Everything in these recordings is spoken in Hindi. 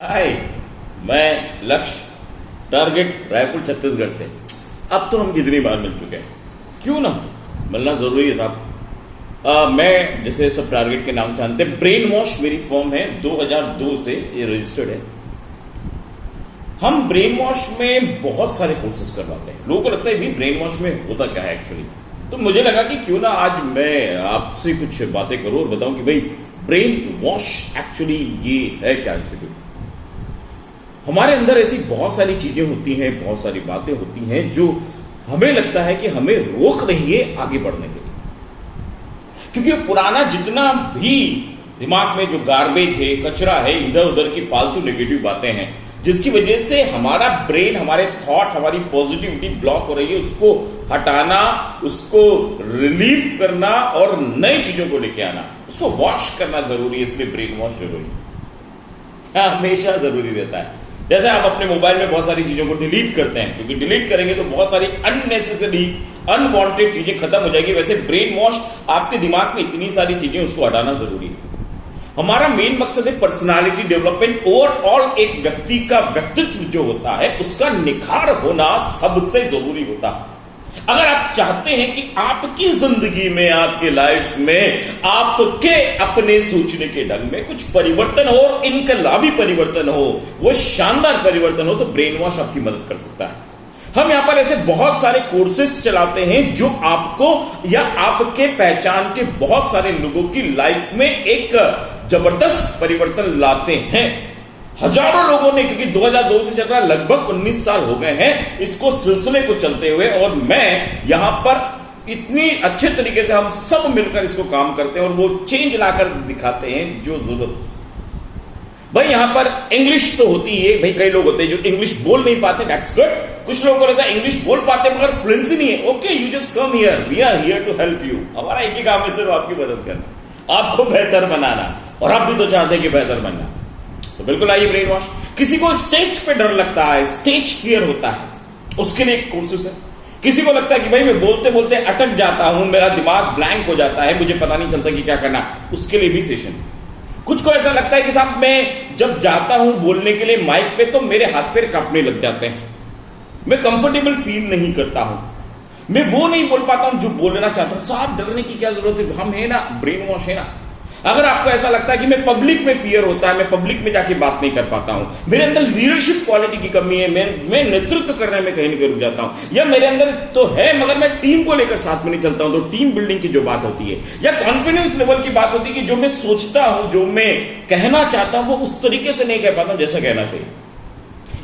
हाय, मैं लक्ष्य, टारगेट रायपुर छत्तीसगढ़ से। अब तो हम कितनी बार मिल चुके हैं, क्यों ना मिलना जरूरी है साहब। मैं जैसे सब टारगेट के नाम से जानते हैं, ब्रेन वॉश मेरी फॉर्म है, 2002 से ये रजिस्टर्ड है। हम ब्रेन वॉश में बहुत सारे कोर्सेज करवाते हैं। लोगों को लगता है भी ब्रेन वॉश में होता क्या है एक्चुअली, तो मुझे लगा कि क्यों ना आज मैं आपसे कुछ बातें करूं और बताऊं कि भाई ब्रेन वॉश एक्चुअली ये है क्या इंस्टीट्यूट। हमारे अंदर ऐसी बहुत सारी चीजें होती हैं, बहुत सारी बातें होती हैं जो हमें लगता है कि हमें रोक रही है आगे बढ़ने के लिए, क्योंकि पुराना जितना भी दिमाग में जो गार्बेज है, कचरा है, इधर उधर की फालतू नेगेटिव बातें हैं, जिसकी वजह से हमारा ब्रेन, हमारे थॉट, हमारी पॉजिटिविटी ब्लॉक हो रही है, उसको हटाना, उसको रिलीव करना और नई चीजों को लेके आना, उसको वॉश करना जरूरी है। इसलिए ब्रेन वॉश जरूरी हमेशा जरूरी रहता है। जैसे आप अपने मोबाइल में बहुत सारी चीजों को डिलीट करते हैं, क्योंकि डिलीट करेंगे तो बहुत सारी अननेसेसरी अनवांटेड चीजें खत्म हो जाएगी, वैसे ब्रेन वॉश आपके दिमाग में इतनी सारी चीजें, उसको हटाना जरूरी है। हमारा मेन मकसद है पर्सनालिटी डेवलपमेंट। ओवरऑल एक व्यक्ति का व्यक्तित्व जो होता है उसका निखार होना सबसे जरूरी होता है। अगर आप चाहते हैं कि आपकी जिंदगी में, आपके लाइफ में, आपके अपने सोचने के ढंग में कुछ परिवर्तन हो, इनकलाबी परिवर्तन हो, वो शानदार परिवर्तन हो, तो ब्रेन वॉश आपकी मदद कर सकता है। हम यहां पर ऐसे बहुत सारे कोर्सेज चलाते हैं जो आपको या आपके पहचान के बहुत सारे लोगों की लाइफ में एक जबरदस्त परिवर्तन लाते हैं। हजारों लोगों ने, क्योंकि 2002 से चल रहा, लगभग 19 साल हो गए हैं इसको सिलसिले को चलते हुए, और मैं यहां पर इतनी अच्छे तरीके से हम सब मिलकर इसको काम करते हैं और वो चेंज लाकर दिखाते हैं जो जरूरत। भाई यहां पर इंग्लिश तो होती है, भाई कई लोग होते हैं जो इंग्लिश बोल नहीं पाते, दैट्स गुड। कुछ लोगों को लगता है इंग्लिश बोल पाते मगर फ्लुएंसी नहीं है, okay, you just come here, we are here to help you. हमारा एक ही काम है, सिर्फ आपकी मदद करना, आपको बेहतर बनाना, और आप भी तो चाहते हैं कि बेहतर बनना। तो बिल्कुल आइए ब्रेन वॉश। किसी को स्टेज पे डर लगता है, स्टेज फियर होता है, उसके लिए एक कोर्सेस है। किसी को लगता है कि भाई मैं बोलते बोलते अटक जाता हूं, मेरा दिमाग ब्लैंक हो जाता है, मुझे पता नहीं चलता कि क्या करना, उसके लिए भी सेशन। कुछ को ऐसा लगता है कि साहब मैं जब जाता हूं बोलने के लिए माइक पे तो मेरे हाथ पैर कांपने लग जाते हैं, मैं कंफर्टेबल फील नहीं करता हूं, मैं वो नहीं बोल पाता हूं जो बोलना चाहता हूं। साहब डरने की क्या जरूरत है, हम है ना, ब्रेन वॉश है ना। अगर आपको ऐसा लगता है कि मैं पब्लिक में फियर होता है, मैं पब्लिक में जाके बात नहीं कर पाता हूं, मेरे अंदर लीडरशिप क्वालिटी की कमी है, मैं नेतृत्व करने में कहीं नहीं रुक जाता हूं, या मेरे अंदर तो है मगर मैं टीम को लेकर साथ में नहीं चलता हूं, तो टीम बिल्डिंग की जो बात होती है या कॉन्फिडेंस लेवल की बात होती है कि जो मैं सोचता हूं, जो मैं कहना चाहता हूं, वो उस तरीके से नहीं कह पाता हूं जैसा कहना चाहिए।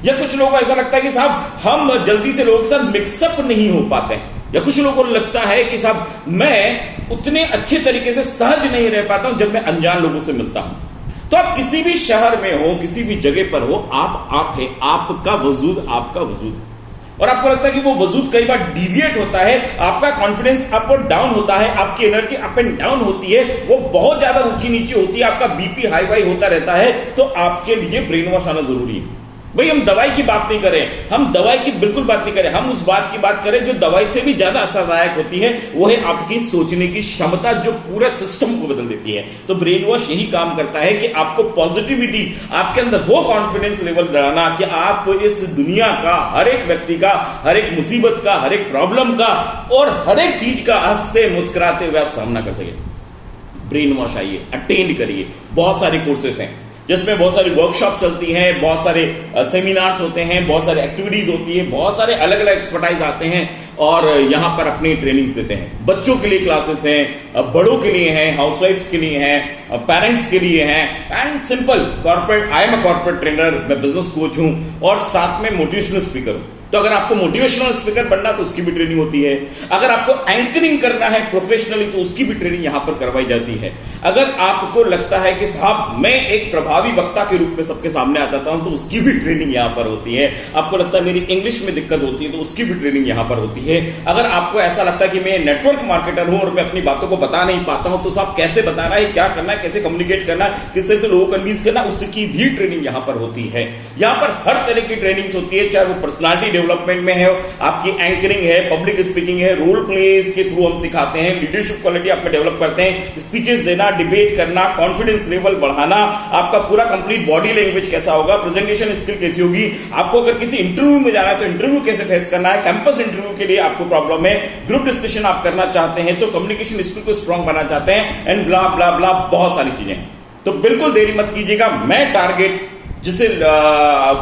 या कुछ लोगों को ऐसा लगता है कि साहब हम जल्दी से लोगों के साथ मिक्सअप नहीं हो पाते हैं, या कुछ लोगों को लगता है कि साहब मैं उतने अच्छे तरीके से सहज नहीं रह पाता हूं जब मैं अनजान लोगों से मिलता हूं। तो आप किसी भी शहर में हो, किसी भी जगह पर हो, आप है, आपका वजूद आपका वजूद है। और आपको लगता है कि वो वजूद कई बार डिविएट होता है, आपका कॉन्फिडेंस अप और डाउन होता है, आपकी एनर्जी अप एंड डाउन होती है, वो बहुत ज्यादा ऊंची नीचे होती है, आपका बीपी हाई वाई होता रहता है, तो आपके लिए ब्रेन वॉश आना जरूरी है। भाई हम दवाई की बात नहीं करें, हम दवाई की बिल्कुल बात नहीं करें, हम उस बात की बात करें जो दवाई से भी ज्यादा असरदायक होती है, वो है आपकी सोचने की क्षमता, जो पूरे सिस्टम को बदल देती है। तो ब्रेन वॉश यही काम करता है कि आपको पॉजिटिविटी, आपके अंदर वो कॉन्फिडेंस लेवल बढ़ाना कि आप इस दुनिया का, हर एक व्यक्ति का, हर एक मुसीबत का, हर एक प्रॉब्लम का और हर एक चीज का हंसते मुस्कुराते हुए आप सामना कर सके। ब्रेन वॉश आइए, अटेंड करिए। बहुत सारे कोर्सेस हैं जिसमें बहुत सारी वर्कशॉप चलती हैं, बहुत सारे सेमिनार्स होते हैं, बहुत सारी एक्टिविटीज होती है, बहुत सारे अलग अलग एक्सपर्टाइज आते हैं और यहां पर अपनी ट्रेनिंग्स देते हैं। बच्चों के लिए क्लासेस हैं, बड़ों के लिए हैं, हाउसवाइफ्स के लिए हैं, पेरेंट्स के लिए हैं, and simple corporate. I am a corporate trainer, मैं बिजनेस कोच हूं और साथ में मोटिवेशनल स्पीकर हूं। तो अगर आपको मोटिवेशनल स्पीकर बनना तो उसकी भी ट्रेनिंग होती है। अगर आपको एंकरिंग करना है प्रोफेशनली तो उसकी भी ट्रेनिंग यहां पर करवाई जाती है। अगर आपको लगता है कि साहब मैं एक प्रभावी वक्ता के रूप में सबके सामने आ जाता हूं तो उसकी भी ट्रेनिंग यहां पर होती है। आपको लगता है मेरी इंग्लिश में दिक्कत होती है तो उसकी भी ट्रेनिंग यहां पर होती है। अगर आपको ऐसा लगता है कि मैं नेटवर्क मार्केटर हूं और मैं अपनी बातों को बता नहीं पाता हूं, तो साहब कैसे बताना है, क्या करना है, कैसे कम्युनिकेट करना है, किस तरह से लोगों को कन्विंस करना, उसकी भी ट्रेनिंग यहां पर होती है। यहां पर हर तरह की ट्रेनिंग्स होती है, चाहे वो पर्सनालिटी डेवलपमेंट में है, आपकी एंकरिंग है, पब्लिक स्पीकिंग है, रोल प्लेस के थ्रू हम सिखाते हैं, लीडरशिप क्वालिटी आप में डेवलप करते हैं, स्पीचेस देना, डिबेट करना, कॉन्फिडेंस लेवल बढ़ाना, आपका पूरा कंप्लीट बॉडी लैंग्वेज कैसा होगा, प्रेजेंटेशन स्किल कैसी होगी, आपको अगर किसी इंटरव्यू में जाना है तो इंटरव्यू कैसे फेस करना है, कैंपस इंटरव्यू के लिए आपको प्रॉब्लम है, ग्रुप डिस्कशन आप करना चाहते हैं तो कम्युनिकेशन स्किल को स्ट्रांग बनाना चाहते हैं, एंड ब्ला ब्ला ब्ला बहुत सारी चीजें। तो बिल्कुल देरी मत कीजिएगा। मैं टारगेट जिसे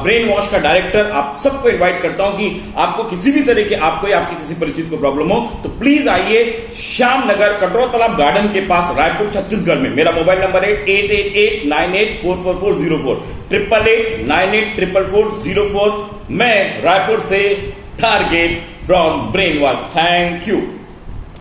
ब्रेन वॉश का डायरेक्टर आप सबको इनवाइट करता हूं कि आपको किसी भी तरह के आपको या आपके किसी परिचित को प्रॉब्लम हो तो प्लीज आइए श्याम नगर कटोरा तालाब गार्डन के पास रायपुर छत्तीसगढ़ में। मेरा मोबाइल नंबर है 8889844404 8889844404। मैं रायपुर से target from brain wash. Thank you.